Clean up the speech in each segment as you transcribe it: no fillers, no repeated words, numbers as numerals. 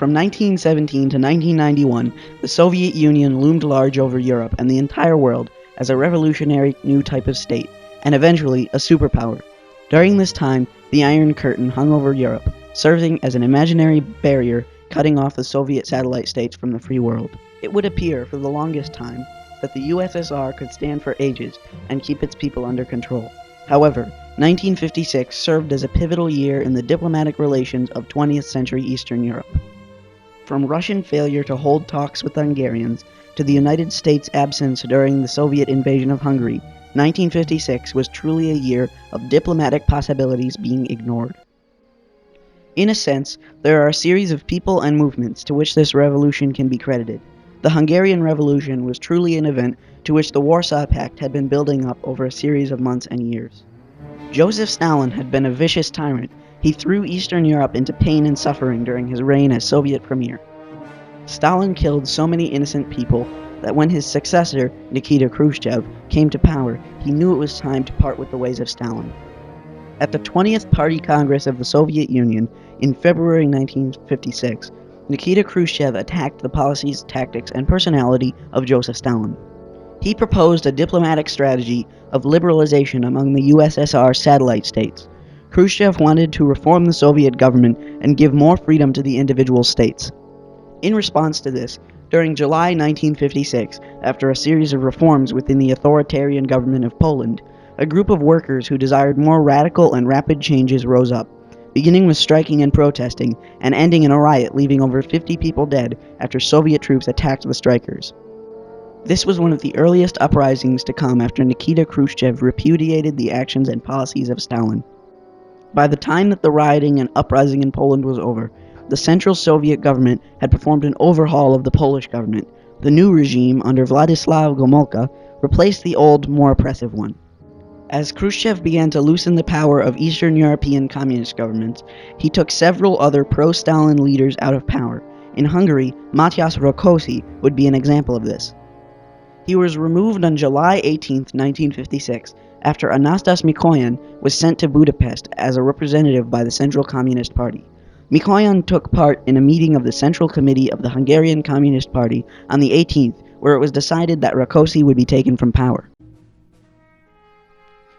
From 1917 to 1991, the Soviet Union loomed large over Europe and the entire world as a revolutionary new type of state, and eventually a superpower. During this time, the Iron Curtain hung over Europe, serving as an imaginary barrier cutting off the Soviet satellite states from the free world. It would appear for the longest time that the USSR could stand for ages and keep its people under control. However, 1956 served as a pivotal year in the diplomatic relations of 20th century Eastern Europe. From Russian failure to hold talks with the Hungarians to the United States' absence during the Soviet invasion of Hungary, 1956 was truly a year of diplomatic possibilities being ignored. In a sense, there are a series of people and movements to which this revolution can be credited. The Hungarian Revolution was truly an event to which the Warsaw Pact had been building up over a series of months and years. Joseph Stalin had been a vicious tyrant. He threw Eastern Europe into pain and suffering during his reign as Soviet premier. Stalin killed so many innocent people that when his successor, Nikita Khrushchev, came to power, he knew it was time to part with the ways of Stalin. At the 20th Party Congress of the Soviet Union in February 1956, Nikita Khrushchev attacked the policies, tactics, and personality of Joseph Stalin. He proposed a diplomatic strategy of liberalization among the USSR satellite states. Khrushchev wanted to reform the Soviet government and give more freedom to the individual states. In response to this, during July 1956, after a series of reforms within the authoritarian government of Poland, a group of workers who desired more radical and rapid changes rose up, beginning with striking and protesting, and ending in a riot leaving over 50 people dead after Soviet troops attacked the strikers. This was one of the earliest uprisings to come after Nikita Khrushchev repudiated the actions and policies of Stalin. By the time that the rioting and uprising in Poland was over, the Central Soviet government had performed an overhaul of the Polish government. The new regime under Władysław Gomulka replaced the old, more oppressive one. As Khrushchev began to loosen the power of Eastern European communist governments, he took several other pro-Stalin leaders out of power. In Hungary, Matyas Rákosi would be an example of this. He was removed on July 18, 1956, after Anastas Mikoyan was sent to Budapest as a representative by the Central Communist Party. Mikoyan took part in a meeting of the Central Committee of the Hungarian Communist Party on the 18th, where it was decided that Rákosi would be taken from power.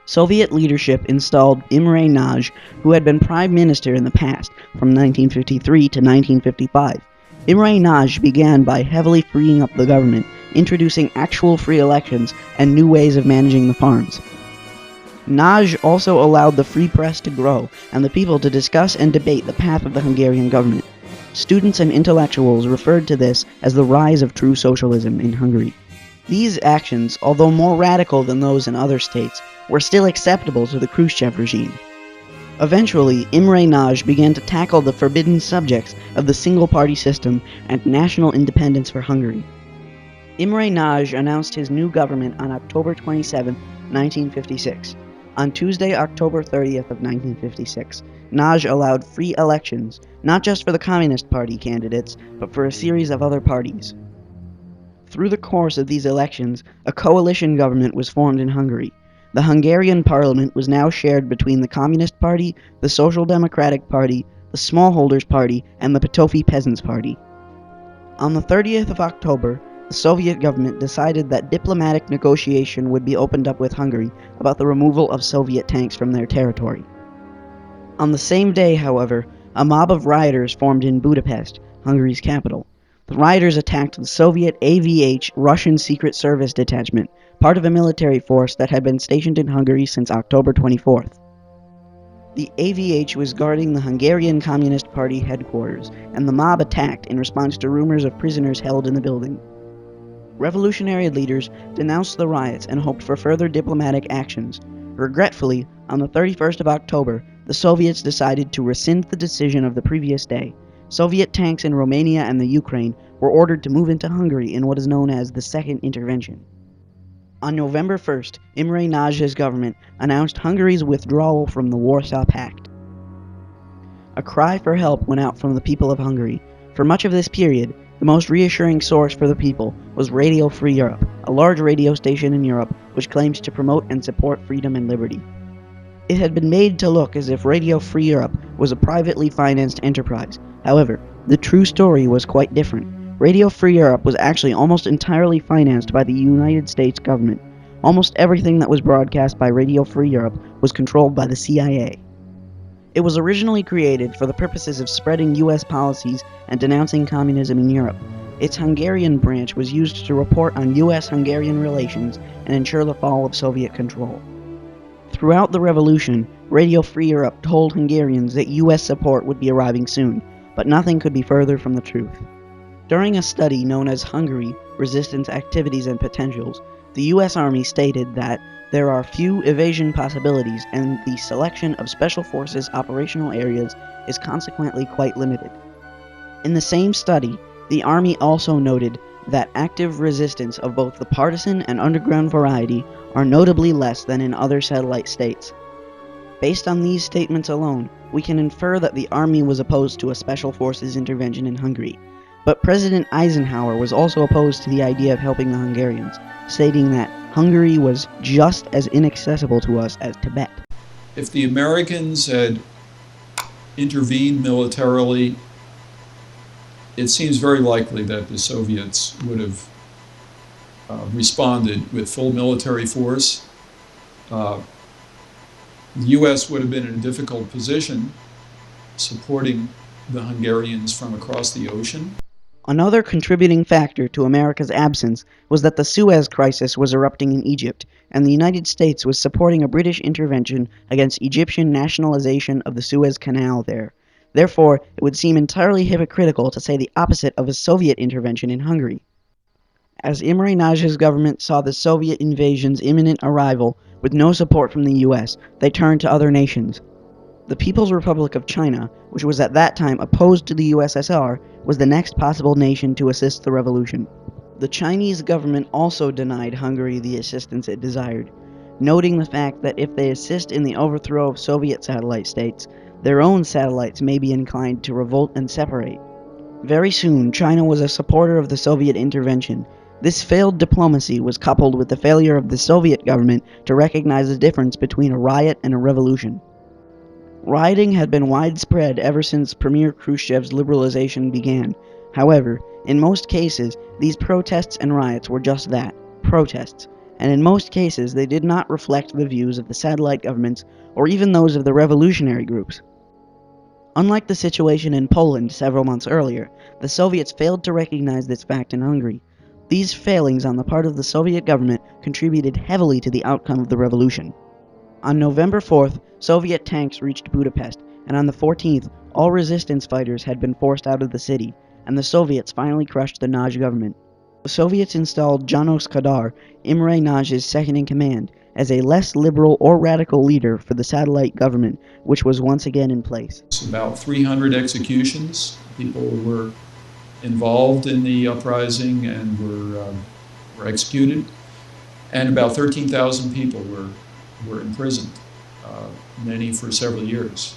Soviet leadership installed Imre Nagy, who had been prime minister in the past, from 1953 to 1955. Imre Nagy began by heavily freeing up the government, introducing actual free elections and new ways of managing the farms. Nagy also allowed the free press to grow and the people to discuss and debate the path of the Hungarian government. Students and intellectuals referred to this as the rise of true socialism in Hungary. These actions, although more radical than those in other states, were still acceptable to the Khrushchev regime. Eventually, Imre Nagy began to tackle the forbidden subjects of the single-party system and national independence for Hungary. Imre Nagy announced his new government on October 27, 1956. On Tuesday, October 30th of 1956, Nagy allowed free elections, not just for the Communist Party candidates, but for a series of other parties. Through the course of these elections, a coalition government was formed in Hungary. The Hungarian parliament was now shared between the Communist Party, the Social Democratic Party, the Smallholders Party, and the Potofi Peasants Party. On the 30th of October, the Soviet government decided that diplomatic negotiation would be opened up with Hungary about the removal of Soviet tanks from their territory. On the same day, however, a mob of rioters formed in Budapest, Hungary's capital. The rioters attacked the Soviet AVH Russian Secret Service detachment, part of a military force that had been stationed in Hungary since October 24th. The AVH was guarding the Hungarian Communist Party headquarters, and the mob attacked in response to rumors of prisoners held in the building. Revolutionary leaders denounced the riots and hoped for further diplomatic actions. Regretfully, on the 31st of October, the Soviets decided to rescind the decision of the previous day. Soviet tanks in Romania and the Ukraine were ordered to move into Hungary in what is known as the Second Intervention. On November 1st, Imre Nagy's government announced Hungary's withdrawal from the Warsaw Pact. A cry for help went out from the people of Hungary. For much of this period, the most reassuring source for the people was Radio Free Europe, a large radio station in Europe which claims to promote and support freedom and liberty. It had been made to look as if Radio Free Europe was a privately financed enterprise. However, the true story was quite different. Radio Free Europe was actually almost entirely financed by the United States government. Almost everything that was broadcast by Radio Free Europe was controlled by the CIA. It was originally created for the purposes of spreading US policies and denouncing communism in Europe. Its Hungarian branch was used to report on US-Hungarian relations and ensure the fall of Soviet control. Throughout the revolution, Radio Free Europe told Hungarians that US support would be arriving soon, but nothing could be further from the truth. During a study known as Hungary, Resistance Activities and Potentials, the US Army stated that there are few evasion possibilities and the selection of Special Forces operational areas is consequently quite limited. In the same study, the Army also noted that active resistance of both the partisan and underground variety are notably less than in other satellite states. Based on these statements alone, we can infer that the Army was opposed to a Special Forces intervention in Hungary. But President Eisenhower was also opposed to the idea of helping the Hungarians, stating that Hungary was just as inaccessible to us as Tibet. If the Americans had intervened militarily, it seems very likely that the Soviets would have responded with full military force. The US would have been in a difficult position supporting the Hungarians from across the ocean. Another contributing factor to America's absence was that the Suez Crisis was erupting in Egypt, and the United States was supporting a British intervention against Egyptian nationalization of the Suez Canal there. Therefore, it would seem entirely hypocritical to say the opposite of a Soviet intervention in Hungary. As Imre Nagy's government saw the Soviet invasion's imminent arrival with no support from the US, they turned to other nations. The People's Republic of China, which was at that time opposed to the USSR, was the next possible nation to assist the revolution. The Chinese government also denied Hungary the assistance it desired, noting the fact that if they assist in the overthrow of Soviet satellite states, their own satellites may be inclined to revolt and separate. Very soon, China was a supporter of the Soviet intervention. This failed diplomacy was coupled with the failure of the Soviet government to recognize the difference between a riot and a revolution. Rioting had been widespread ever since Premier Khrushchev's liberalization began. However, in most cases, these protests and riots were just that, protests, and in most cases they did not reflect the views of the satellite governments or even those of the revolutionary groups. Unlike the situation in Poland several months earlier, the Soviets failed to recognize this fact in Hungary. These failings on the part of the Soviet government contributed heavily to the outcome of the revolution. On November 4th, Soviet tanks reached Budapest, and on the 14th, all resistance fighters had been forced out of the city, and the Soviets finally crushed the Nagy government. The Soviets installed János Kadar, Imre Nagy's second-in-command, as a less liberal or radical leader for the satellite government, which was once again in place. About 300 executions. People were involved in the uprising and were executed, and about 13,000 people were imprisoned, many for several years.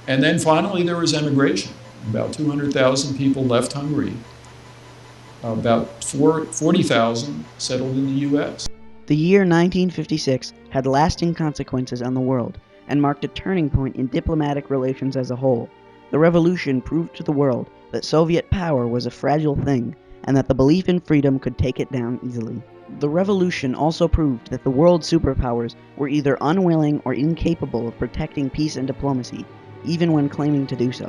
And then finally there was emigration. About 200,000 people left Hungary. About 40,000 settled in the US. The year 1956 had lasting consequences on the world and marked a turning point in diplomatic relations as a whole. The revolution proved to the world that Soviet power was a fragile thing and that the belief in freedom could take it down easily. The revolution also proved that the world superpowers were either unwilling or incapable of protecting peace and diplomacy, even when claiming to do so.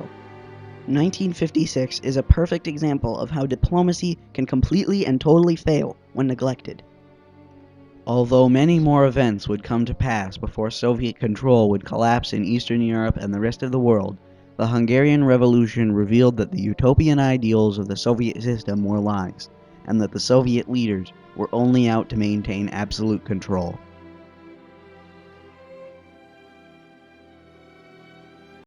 1956 is a perfect example of how diplomacy can completely and totally fail when neglected. Although many more events would come to pass before Soviet control would collapse in Eastern Europe and the rest of the world, the Hungarian Revolution revealed that the utopian ideals of the Soviet system were lies, and that the Soviet leaders were only out to maintain absolute control.